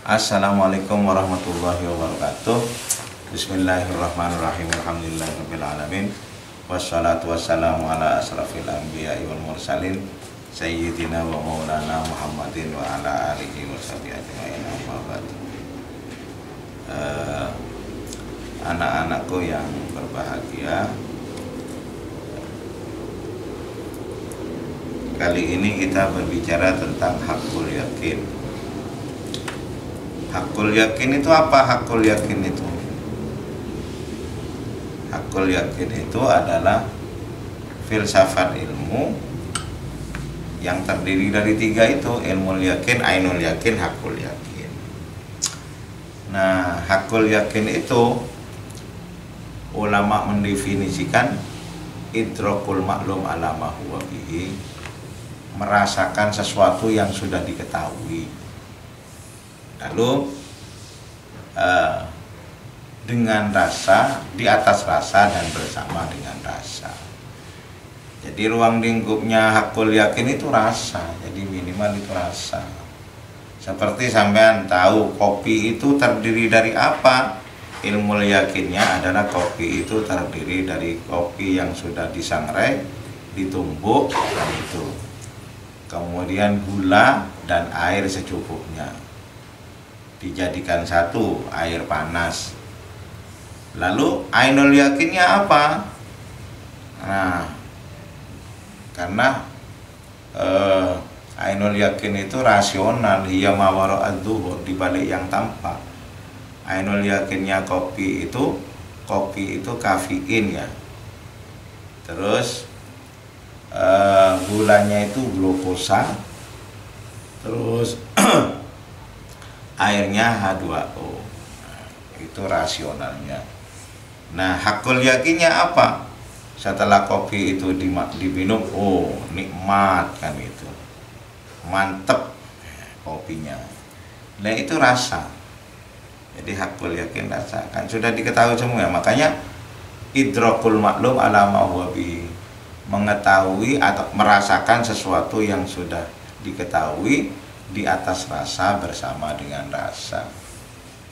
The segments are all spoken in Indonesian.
Assalamualaikum warahmatullahi wabarakatuh. Bismillahirrahmanirrahim. Alhamdulillahirabbil alamin. Wassalatu wassalamu ala asrafil anbiya'i wal mursalin sayyidina wa maulana Muhammadin wa ala alihi wa sahbihi ajma'in. Amma ba'd. Anak-anakku yang berbahagia, kali ini kita berbicara tentang hakul yakin. Hakul yakin itu apa? Hakul yakin itu adalah filsafat ilmu yang terdiri dari tiga itu: ilmu yakin, ainul yakin, hakul yakin. Nah, hakul yakin itu ulama mendefinisikan idrakul maklum ala ma huwa bihi, merasakan sesuatu yang sudah diketahui. Lalu dengan rasa, di atas rasa dan bersama dengan rasa. Jadi ruang lingkupnya hakul yakin itu rasa. Jadi minimal itu rasa. Seperti sampean tahu kopi itu terdiri dari apa? Ilmu yakinnya adalah kopi itu terdiri dari kopi yang sudah disangrai, ditumbuk, dan itu. Kemudian gula dan air secukupnya, dijadikan satu, air panas. Lalu ainul yakinnya apa? Nah, karena ainul yakin itu rasional, hiya mawara adzuhur, di balik yang tampak. Ainul yakinnya kopi itu kafein ya. Terus gulanya itu glukosa. Terus airnya H2O. Itu rasionalnya. Nah, hakul yakinnya apa? Setelah kopi itu diminum, oh nikmat kan itu, mantep kopinya. Nah, itu rasa. Jadi hakul yakin rasa kan sudah diketahui semua. Makanya idrakul maklum ala ma huwa bihi, mengetahui atau merasakan sesuatu yang sudah diketahui di atas rasa bersama dengan rasa.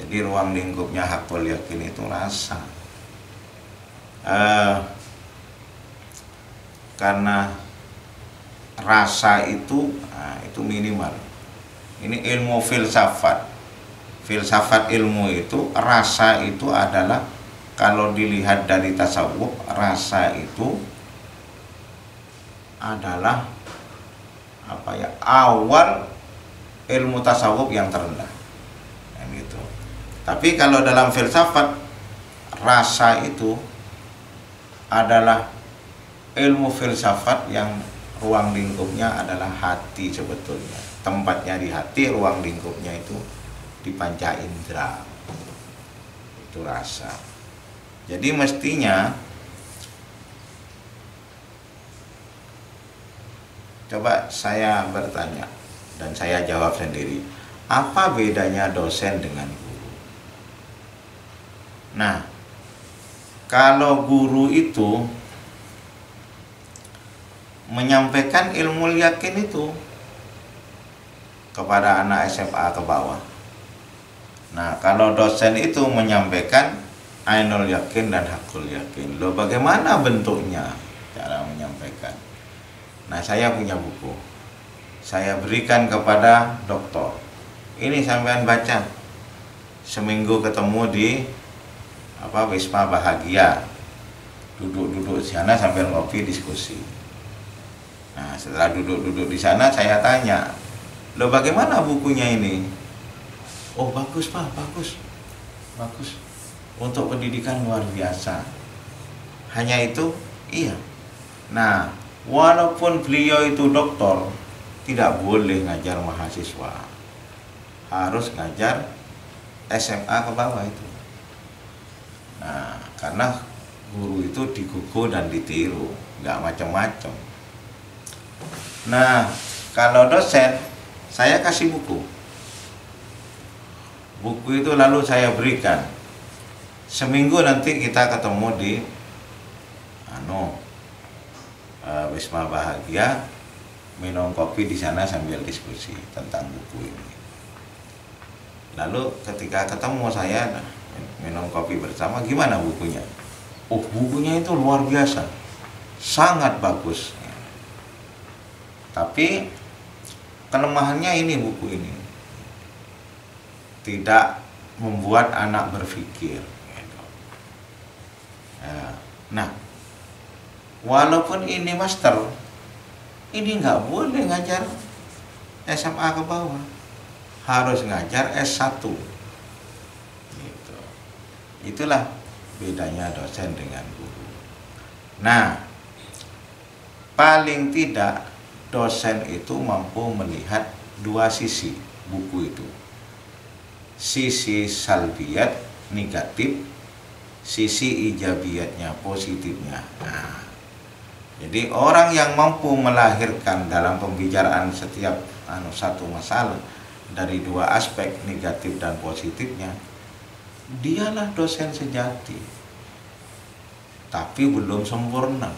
Jadi ruang lingkupnya hakul yakin itu rasa. Karena rasa itu minimal. Ini ilmu filsafat. Filsafat ilmu itu, rasa itu adalah, kalau dilihat dari tasawuf, rasa itu adalah awal ilmu tasawuf yang terendah. Gitu. Tapi kalau dalam filsafat, rasa itu adalah ilmu filsafat yang ruang lingkupnya adalah hati sebetulnya. Tempatnya di hati, ruang lingkupnya itu di panca indera. Itu rasa. Jadi mestinya, coba saya bertanya dan saya jawab sendiri, apa bedanya dosen dengan guru? Nah, kalau guru itu menyampaikan ilmu yakin itu kepada anak SMA ke bawah. Nah, kalau dosen itu menyampaikan ainul yakin dan hakul yakin. Loh, bagaimana bentuknya cara menyampaikan? Nah, saya punya buku. Saya berikan kepada dokter. Ini sampean baca. Seminggu ketemu di Wisma Bahagia. Duduk-duduk di sana sambil ngopi diskusi. Nah, setelah duduk-duduk di sana saya tanya, "Loh, bagaimana bukunya ini?" "Oh, bagus, Pak, bagus. Bagus. Untuk pendidikan luar biasa." Hanya itu? Iya. Nah, walaupun beliau itu doktor, tidak boleh ngajar mahasiswa. Harus ngajar SMA ke bawah itu. Nah, karena guru itu digugu dan ditiru, nggak macam-macam. Nah, kalau dosen, saya kasih buku. Buku itu lalu saya berikan. Seminggu nanti kita ketemu di Wisma Bahagia, minum kopi di sana sambil diskusi tentang buku ini. Lalu ketika ketemu saya minum kopi bersama, gimana bukunya? Oh, bukunya itu luar biasa, sangat bagus. Tapi kelemahannya ini, buku ini tidak membuat anak berpikir. Nah, walaupun ini master, ini nggak boleh ngajar SMA ke bawah, harus ngajar S1. Gitu. Itulah bedanya dosen dengan guru. Nah, paling tidak dosen itu mampu melihat dua sisi buku itu. Sisi salbiyat, negatif, sisi ijabiyatnya, positifnya. Nah, jadi orang yang mampu melahirkan dalam pembicaraan setiap satu masalah dari dua aspek negatif dan positifnya, dialah dosen sejati. Tapi belum sempurna.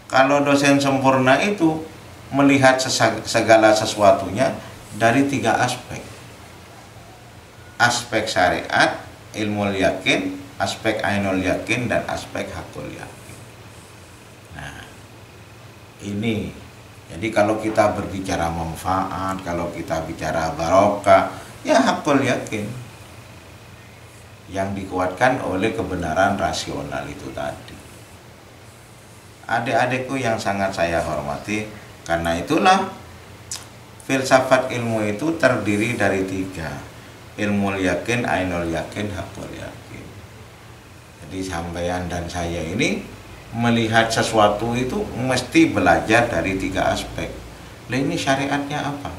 Kalau dosen sempurna itu melihat segala sesuatunya dari tiga aspek. Aspek syariat, ilmu yakin, aspek ainul yakin, dan aspek hakul yakin. Nah, ini jadi kalau kita berbicara manfaat, kalau kita bicara barokah, ya hakul yakin yang dikuatkan oleh kebenaran rasional itu tadi. Adik-adikku yang sangat saya hormati, karena itulah filsafat ilmu itu terdiri dari tiga: ilmu yakin, ainul yakin, hakul yakin. Jadi sampean dan saya ini melihat sesuatu itu mesti belajar dari tiga aspek. Lah ini syariatnya apa?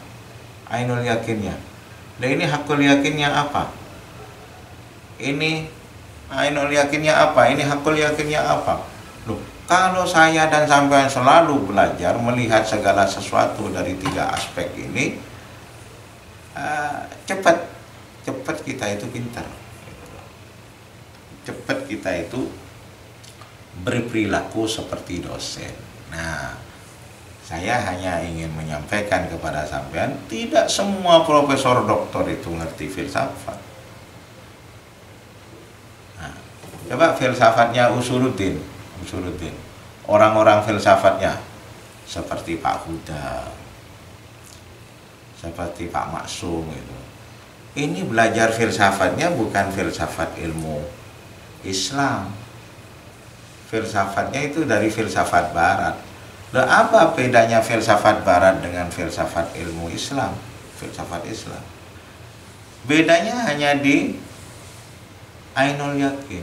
Ainul yakinnya. Lah ini hakul yakinnya apa? Ini ainul yakinnya apa? Ini hakul yakinnya apa? Loh, kalau saya dan sampean selalu belajar melihat segala sesuatu dari tiga aspek ini, cepat kita itu pintar, cepat kita itu berperilaku seperti dosen. Nah, saya hanya ingin menyampaikan kepada sampean, tidak semua profesor doktor itu ngerti filsafat. Nah, coba filsafatnya Usuluddin, orang-orang filsafatnya seperti Pak Huda, seperti Pak Maksum itu. Ini belajar filsafatnya bukan filsafat ilmu Islam. Filsafatnya itu dari filsafat barat. Lah apa bedanya filsafat barat dengan filsafat ilmu Islam? Filsafat Islam. Bedanya hanya di ainul yakin.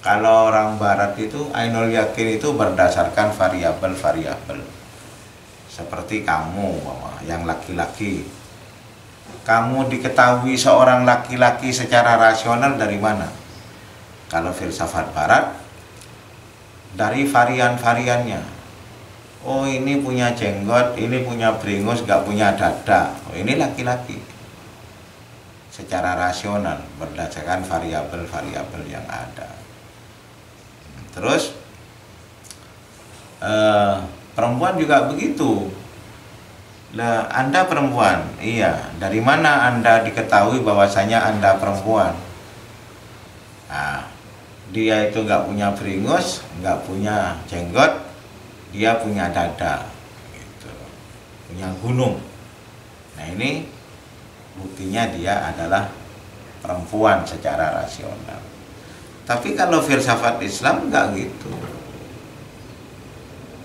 Kalau orang barat itu ainul yakin itu berdasarkan variabel-variabel. Seperti kamu yang laki-laki. Kamu diketahui seorang laki-laki secara rasional dari mana? Kalau filsafat barat, dari varian-variannya. Oh, ini punya jenggot, ini punya beringus, gak punya dada. Oh, ini laki-laki. Secara rasional, berdasarkan variabel-variabel yang ada. Terus, perempuan juga begitu. Lah, Anda perempuan, iya. Dari mana Anda diketahui bahwasanya Anda perempuan? Nah, dia itu nggak punya beringus, nggak punya jenggot, dia punya dada, gitu, punya gunung. Nah, ini buktinya dia adalah perempuan secara rasional. Tapi kalau filsafat Islam nggak gitu.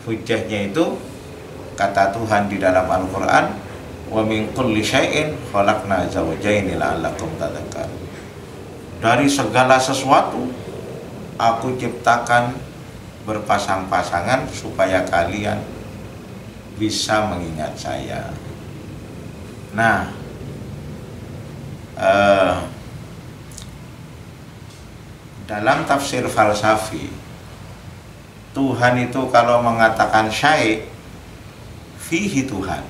Hujjahnya itu kata Tuhan di dalam Al-Quran, wa min kulli syai'in khalaqna zawjaini la'allakum tadhakkarun. Dari segala sesuatu aku ciptakan berpasang-pasangan supaya kalian bisa mengingat saya. Nah, dalam tafsir falsafi, Tuhan itu kalau mengatakan syai', fihi Tuhan,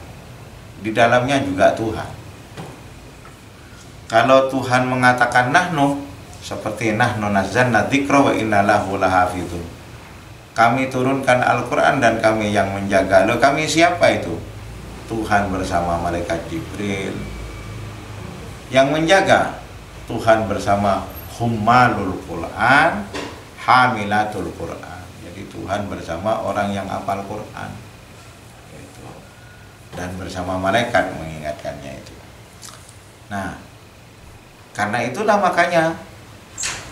di dalamnya juga Tuhan. Kalau Tuhan mengatakan nahnu, seperti nahnu nazzalna dzikra wa inna lahu lahafizun, kami turunkan Al-Quran dan kami yang menjaga. Loh, kami siapa itu? Tuhan bersama malaikat Jibril, Yang menjaga Tuhan bersama hummalul Quran, hamilatul Quran. Jadi Tuhan bersama orang yang hafal Quran, gitu. Dan bersama malaikat mengingatkannya itu. Nah, karena itulah makanya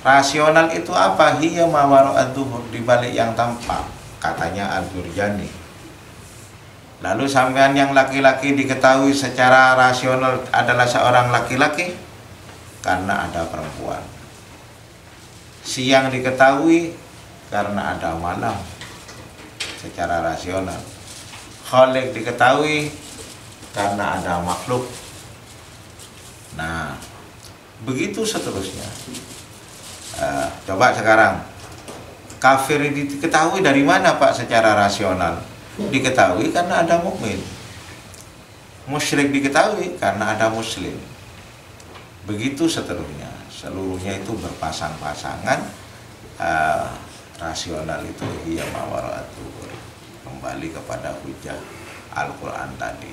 rasional itu apa? Hiya ma wara'ad dhuhur, di balik yang tampak, katanya Al-Jurjani. Lalu sampean yang laki-laki diketahui secara rasional adalah seorang laki-laki karena ada perempuan. Siang diketahui karena ada malam secara rasional. Khalik diketahui karena ada makhluk. Nah, begitu seterusnya. Coba sekarang, kafir diketahui dari mana Pak secara rasional? Diketahui karena ada mukmin. Musyrik diketahui karena ada muslim. Begitu seterusnya. Seluruhnya itu berpasang-pasangan. Rasional itu hiya ma wara'ad dhuhur, kembali kepada hujah Al-Quran tadi.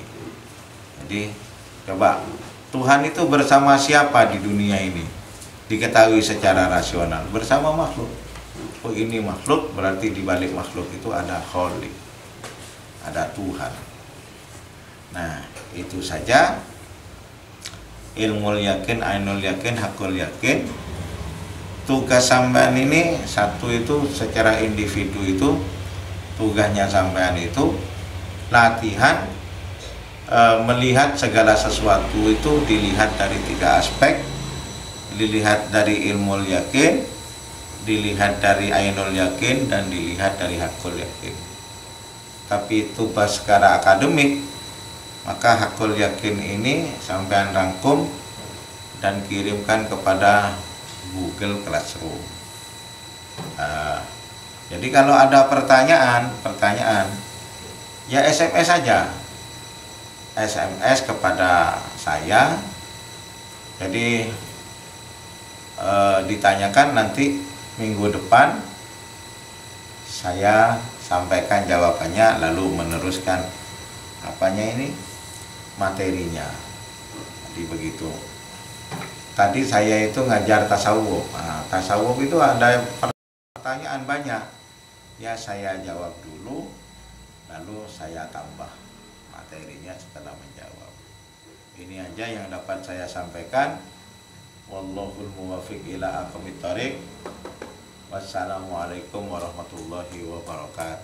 Jadi coba, Tuhan itu bersama siapa di dunia ini? Diketahui secara rasional, bersama makhluk. Oh, ini makhluk, berarti di balik makhluk itu ada Khalik, ada Tuhan. Nah, itu saja ilmul yakin, ainul yakin, hakul yakin. Tugas sampean ini satu, itu secara individu itu tugasnya sampean itu latihan melihat segala sesuatu itu dilihat dari 3 aspek. Dilihat dari ilmul yakin, dilihat dari ainul yakin, dan dilihat dari hakul yakin. Tapi itu pas secara akademik, maka hakul yakin ini sampean rangkum dan kirimkan kepada Google Classroom. Jadi kalau ada pertanyaan ya SMS saja, SMS kepada saya. Jadi ditanyakan, nanti minggu depan saya sampaikan jawabannya, lalu meneruskan materinya. Jadi begitu. Tadi saya itu ngajar tasawuf. Tasawuf itu ada pertanyaan banyak. Ya saya jawab dulu, lalu saya tambah materinya setelah menjawab. Ini aja yang dapat saya sampaikan. Wallahul muwaffiq ila aqwamit thoriq. Wassalamualaikum warahmatullahi wabarakatuh.